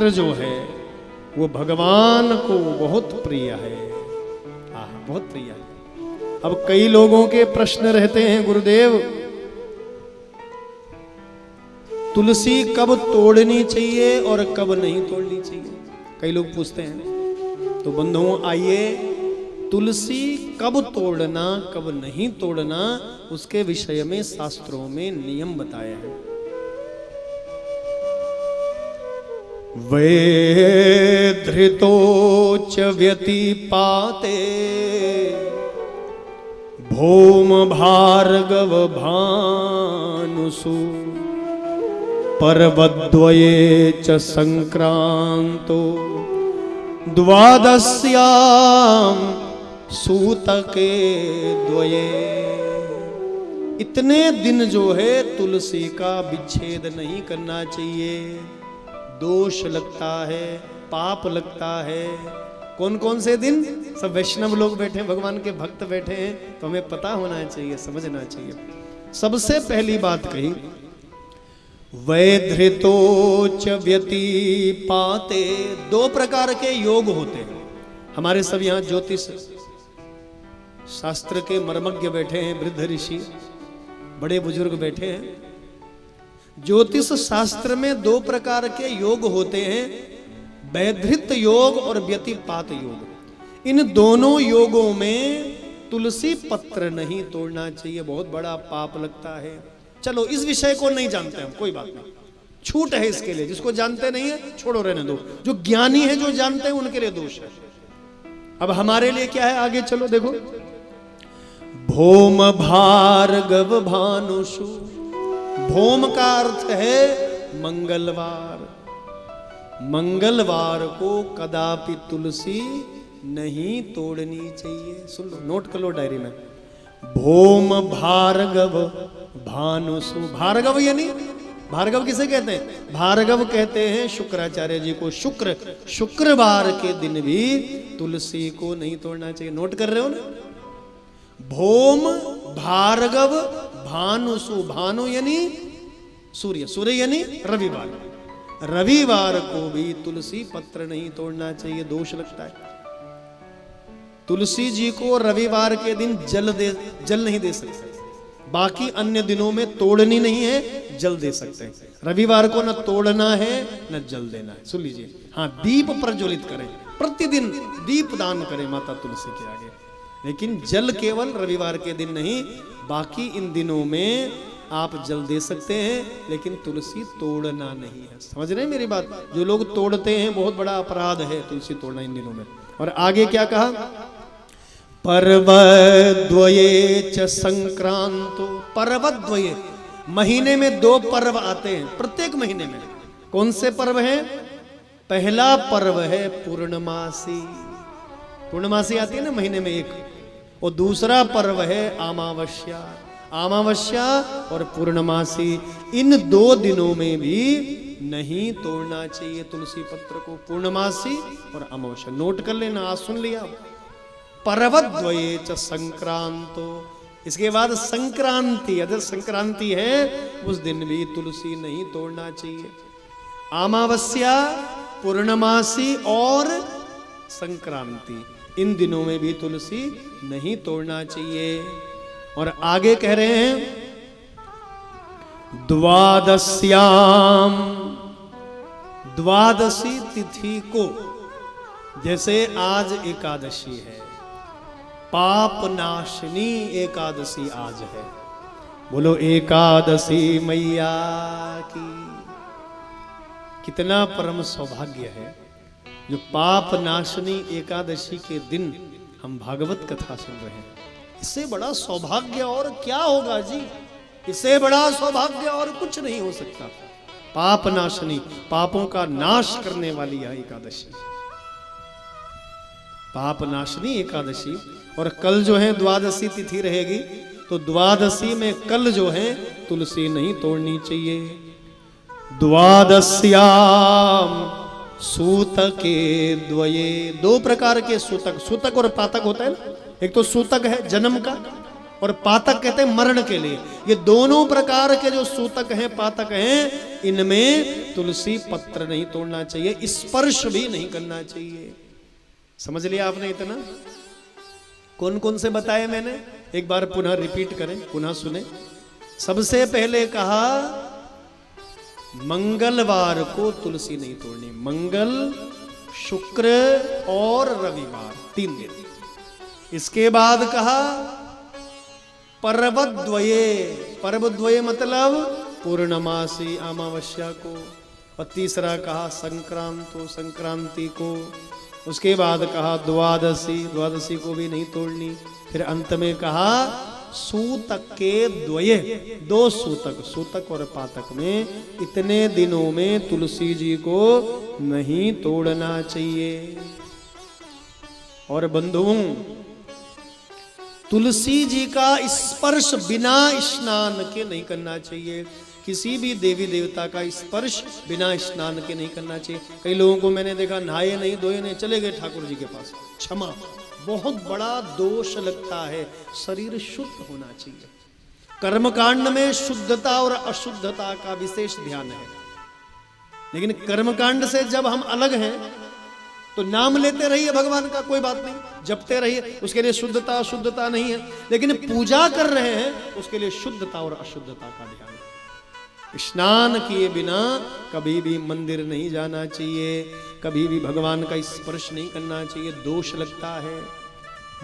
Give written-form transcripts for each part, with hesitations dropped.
पत्र जो है वो भगवान को बहुत प्रिय है। बहुत प्रिय है। अब कई लोगों के प्रश्न रहते हैं, गुरुदेव तुलसी कब तोड़नी चाहिए और कब नहीं तोड़नी चाहिए, कई लोग पूछते हैं। तो बंधुओं आइए, तुलसी कब तोड़ना कब नहीं तोड़ना उसके विषय में शास्त्रों में नियम बताए हैं। वे धृतोच व्यतिपाते भौम भार्गव भानुसु पर्वद्वये च संक्रांतो द्वादश्याम सूतके द्वये। इतने दिन जो है तुलसी का विच्छेद नहीं करना चाहिए, दोष लगता है, पाप लगता है। कौन कौन से दिन? सब वैष्णव लोग बैठे हैं, भगवान के भक्त बैठे हैं, तो हमें पता होना चाहिए, समझना चाहिए। सबसे पहली बात कही, वैधृतोच व्यतिपाते। दो प्रकार के योग होते हैं। हमारे सब यहाँ ज्योतिष शास्त्र के मर्मज्ञ बैठे हैं, वृद्ध ऋषि बड़े बुजुर्ग बैठे हैं। ज्योतिष शास्त्र में दो प्रकार के योग होते हैं, वैधृत योग और व्यतिपात योग। इन दोनों योगों में तुलसी पत्र नहीं तोड़ना चाहिए, बहुत बड़ा पाप लगता है। चलो इस विषय को नहीं जानते हम, कोई बात नहीं, छूट है इसके लिए। जिसको जानते नहीं है छोड़ो, रहने दो। जो ज्ञानी है, जो जानते हैं, उनके लिए दोष है। अब हमारे लिए क्या है, आगे चलो देखो। भौम भार्गव भानुषु, भौम का अर्थ है मंगलवार। मंगलवार को कदापि तुलसी नहीं तोड़नी चाहिए। सुन लो, नोट कर लो डायरी में। भौम भार्गव भानुसु। भार्गव यानी, भार्गव किसे कहते हैं? भार्गव कहते हैं शुक्राचार्य जी को। शुक्रवार के दिन भी तुलसी को नहीं तोड़ना चाहिए। नोट कर रहे हो ना? भौम भार्गव भानुसु। भानु यानी सूर्य, सूर्य यानी रविवार। रविवार को भी तुलसी पत्र नहीं तोड़ना चाहिए, दोष लगता है। तुलसी जी को रविवार के दिन जल नहीं दे सकते। बाकी अन्य दिनों में तोड़नी नहीं है, जल दे सकते हैं। रविवार को न तोड़ना है न जल देना है। सुन लीजिए। हाँ, दीप प्रज्वलित करें, प्रतिदिन दीप दान करें माता तुलसी के आगे, लेकिन जल केवल रविवार के दिन नहीं, बाकी इन दिनों में आप जल दे सकते हैं, लेकिन तुलसी तोड़ना नहीं है। समझ रहे हैं मेरी बात? जो लोग तोड़ते हैं, बहुत बड़ा अपराध है तुलसी तोड़ना इन दिनों में। और आगे क्या कहा? पर्वद्वये च संक्रांतो। पर्वद्वये, महीने में दो पर्व आते हैं, प्रत्येक महीने में। कौन से पर्व हैं? पहला पर्व है पूर्णमासी। पूर्णमासी आती है ना महीने में एक। और दूसरा पर्व है अमावस्या। अमावस्या और पूर्णमासी, इन दो दिनों में भी नहीं तोड़ना चाहिए तुलसी पत्र को। पूर्णमासी और अमावस्या नोट कर लेना, आज सुन लिया। पर्वद्वये च संक्रांतो। इसके बाद संक्रांति, अगर संक्रांति है उस दिन भी तुलसी नहीं तोड़ना चाहिए। अमावस्या, पूर्णमासी और संक्रांति, इन दिनों में भी तुलसी नहीं तोड़ना चाहिए। और आगे कह रहे हैं द्वादश्याम। द्वादशी तिथि को, जैसे आज एकादशी है, पाप नाशनी एकादशी आज है। बोलो एकादशी मैया की। कितना परम सौभाग्य है जो पाप नाशनी एकादशी के दिन हम भागवत कथा सुन रहे हैं। इससे बड़ा सौभाग्य और क्या होगा जी? इससे बड़ा सौभाग्य और कुछ नहीं हो सकता। पाप नाशनी, पापों का नाश करने वाली यह एकादशी, पाप नाशनी एकादशी। और कल जो है द्वादशी तिथि रहेगी, तो द्वादशी में कल जो है तुलसी नहीं तोड़नी चाहिए। द्वादश्याम सूतके द्वये। दो प्रकार के सूतक, सूतक और पातक होता है ना। एक तो सूतक है जन्म का, और पातक कहते हैं मरण के लिए। ये दोनों प्रकार के जो सूतक हैं, पातक हैं, इनमें तुलसी पत्र नहीं तोड़ना चाहिए, स्पर्श भी नहीं करना चाहिए। समझ लिया आपने इतना? कौन कौन से बताए मैंने, एक बार पुनः रिपीट करें, पुनः सुने। सबसे पहले कहा मंगलवार को तुलसी नहीं तोड़नी, मंगल, शुक्र और रविवार, 3 दिन। इसके बाद कहा पर्वद्वये, पर्वद्वये मतलब पूर्णमासी अमावस्या को, और तीसरा कहा संक्रांतो, संक्रांति को। उसके बाद कहा द्वादशी, द्वादशी को भी नहीं तोड़नी। फिर अंत में कहा सूतक के द्वये, 2 सूतक, सूतक और पातक में इतने दिनों में तुलसी जी को नहीं तोड़ना चाहिए। और बंधुओं, तुलसी जी का स्पर्श बिना स्नान के नहीं करना चाहिए। किसी भी देवी देवता का स्पर्श बिना स्नान के नहीं करना चाहिए। कई लोगों को मैंने देखा नहाए नहीं, धोए नहीं, चले गए ठाकुर जी के पास, क्षमा, बहुत बड़ा दोष लगता है। शरीर शुद्ध होना चाहिए। कर्मकांड में शुद्धता और अशुद्धता का विशेष ध्यान है, लेकिन कर्मकांड से जब हम अलग हैं तो नाम लेते रहिए भगवान का, कोई बात नहीं, जपते रहिए, उसके लिए शुद्धता अशुद्धता नहीं है। लेकिन पूजा कर रहे हैं, उसके लिए शुद्धता और अशुद्धता का ध्यान है। स्नान किए बिना कभी भी मंदिर नहीं जाना चाहिए, कभी भी भगवान का स्पर्श नहीं करना चाहिए, दोष लगता है।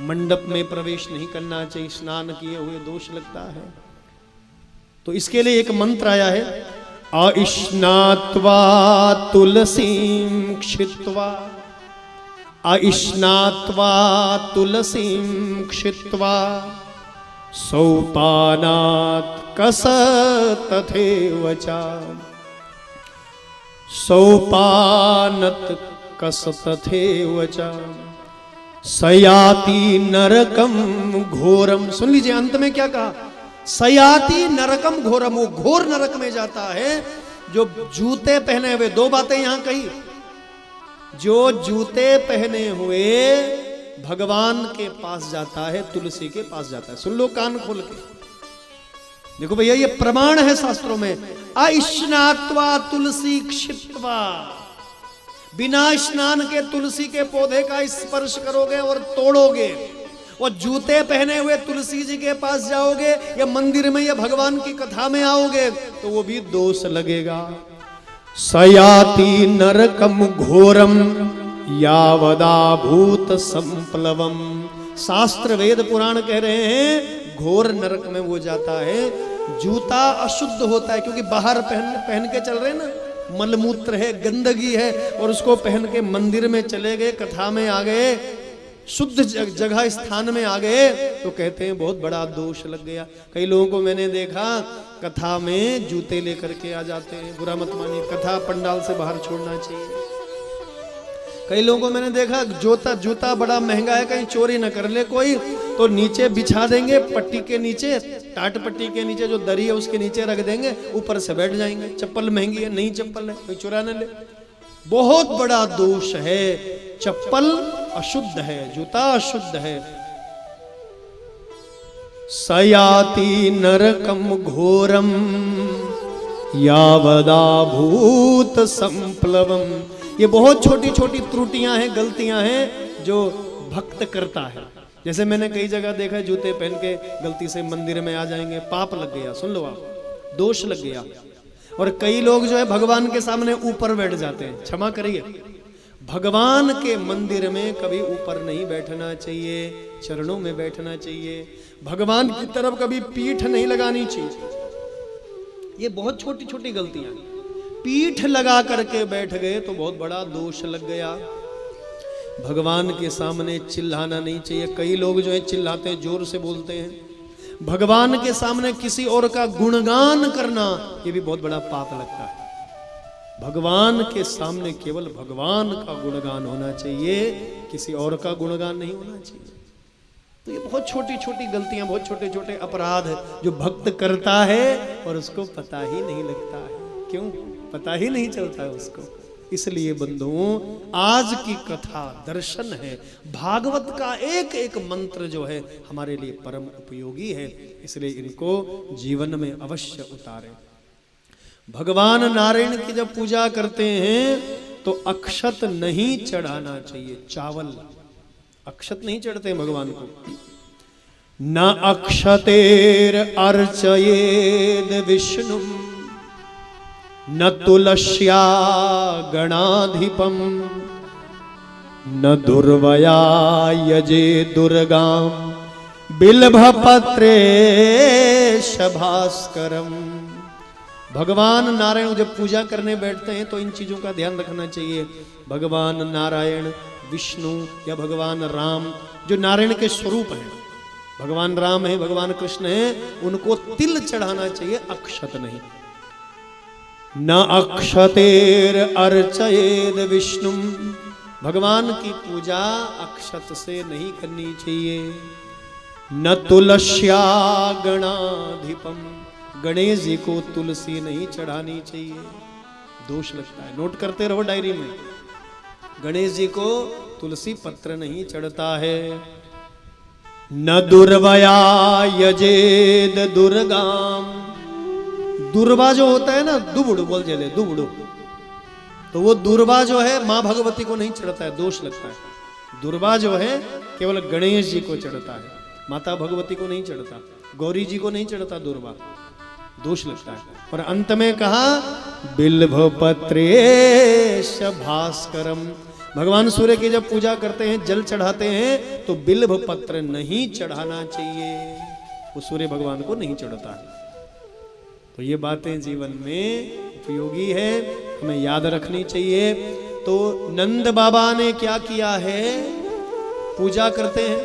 मंडप में प्रवेश नहीं करना चाहिए, स्नान किए हुए दोष लगता है। तो इसके लिए एक मंत्र आया है, अइष्णात्वा तुलसीं क्षित्वा, अइष्णात्वा तुलसीं क्षित्वा सौपानात् कस तथैव च, सौपानत कस तथैव च सयाति नरकम घोरम। सुन लीजिए अंत में क्या कहा, सयाति नरकम घोरम, वो घोर नरक में जाता है जो जूते पहने हुए। 2 बातें यहां कही, जो जूते पहने हुए भगवान के पास जाता है, तुलसी के पास जाता है। सुन लो कान खोल के, देखो भैया ये प्रमाण है शास्त्रों में। अइष्णात्वा तुलसी क्षित्वा, बिना स्नान के तुलसी के पौधे का स्पर्श करोगे और तोड़ोगे, और जूते पहने हुए तुलसी जी के पास जाओगे या मंदिर में या भगवान की कथा में आओगे तो वो भी दोष लगेगा। सयाति नरकम घोरम यावदा भूत संप्लवम। शास्त्र वेद पुराण कह रहे हैं घोर नरक में वो जाता है। जूता अशुद्ध होता है क्योंकि बाहर पहन के चल रहे हैं ना, मलमूत्र है, गंदगी है, और उसको पहन के मंदिर में चले गए, कथा में आ गए, शुद्ध जगह स्थान में आ गए, तो कहते हैं बहुत बड़ा दोष लग गया। कई लोगों को मैंने देखा कथा में जूते लेकर के आ जाते हैं। बुरा मत मानिए, कथा पंडाल से बाहर छोड़ना चाहिए। कई लोगों को मैंने देखा जूता बड़ा महंगा है, कहीं चोरी न कर ले कोई, तो नीचे बिछा देंगे, पट्टी के नीचे, टाट पट्टी के नीचे जो दरी है उसके नीचे रख देंगे, ऊपर से बैठ जाएंगे। चप्पल महंगी है, नई चप्पल है, कोई चुरा न ले। बहुत बड़ा दोष है। चप्पल अशुद्ध है, जूता अशुद्ध है। सयाति नरकम घोरम यावदा भूत संप्लवम। ये बहुत छोटी छोटी त्रुटियां हैं, गलतियां हैं जो भक्त करता है। जैसे मैंने कई जगह देखा है, जूते पहन के गलती से मंदिर में आ जाएंगे, पाप लग गया। सुन लो आप, दोष लग गया। और कई लोग जो है भगवान के सामने ऊपर बैठ जाते हैं। क्षमा करिए, भगवान के मंदिर में कभी ऊपर नहीं बैठना चाहिए, चरणों में बैठना चाहिए। भगवान की तरफ कभी पीठ नहीं लगानी चाहिए। ये बहुत छोटी छोटी गलतियां। पीठ लगा करके बैठ गए तो बहुत बड़ा दोष लग गया। भगवान के सामने चिल्लाना नहीं चाहिए। कई लोग जो है चिल्लाते हैं, जोर से बोलते हैं। भगवान के सामने किसी और का गुणगान करना, ये भी बहुत बड़ा पाप लगता है। भगवान के सामने केवल भगवान का गुणगान होना चाहिए, किसी और का गुणगान नहीं होना चाहिए। तो ये बहुत छोटी छोटी गलतियां, बहुत छोटे छोटे अपराध जो भक्त करता है और उसको पता ही नहीं लगता है। क्यों? पता ही नहीं चलता है उसको। इसलिए बंधुओं, आज की कथा दर्शन है, भागवत का एक एक मंत्र जो है हमारे लिए परम उपयोगी है, इसलिए इनको जीवन में अवश्य उतारें। भगवान नारायण की जब पूजा करते हैं तो अक्षत नहीं चढ़ाना चाहिए, चावल अक्षत नहीं चढ़ते भगवान को। न अक्षतेर अर्चयेद विष्णु न तुलस्या गणाधिपम न दुर्वया यजे दुर्गाम बिल्भपत्रे भास्करम। भगवान नारायण जब पूजा करने बैठते हैं तो इन चीजों का ध्यान रखना चाहिए। भगवान नारायण, विष्णु या भगवान राम जो नारायण के स्वरूप हैं, भगवान राम है, भगवान कृष्ण है, उनको तिल चढ़ाना चाहिए, अक्षत नहीं। न अक्षतेर अर्चयेद विष्णु, भगवान की पूजा अक्षत से नहीं करनी चाहिए। न तुलस्या गणाधिपम, गणेश जी को तुलसी नहीं चढ़ानी चाहिए, दोष लगता है। नोट करते रहो डायरी में, गणेश जी को तुलसी पत्र नहीं चढ़ता है। न दुर्वया यजेद दुर्गाम, दुर्वा जो होता है ना, दुबड़ू बोल चले, दुबड़ू, तो वो दुर्वा जो है मां भगवती को नहीं चढ़ता है, दोष लगता है। दुर्वा जो है केवल गणेश जी को चढ़ता है, माता भगवती को नहीं चढ़ता, गौरी जी को नहीं चढ़ता दुर्वा, दोष लगता है। और अंत में कहा बिल्भपत्रेश भास्करम, भगवान सूर्य की जब पूजा करते हैं, जल चढ़ाते हैं तो बिल्व पत्र नहीं चढ़ाना चाहिए, वो सूर्य भगवान को नहीं चढ़ता है। तो ये बातें जीवन में उपयोगी है, हमें याद रखनी चाहिए। तो नंद बाबा ने क्या किया है, पूजा करते हैं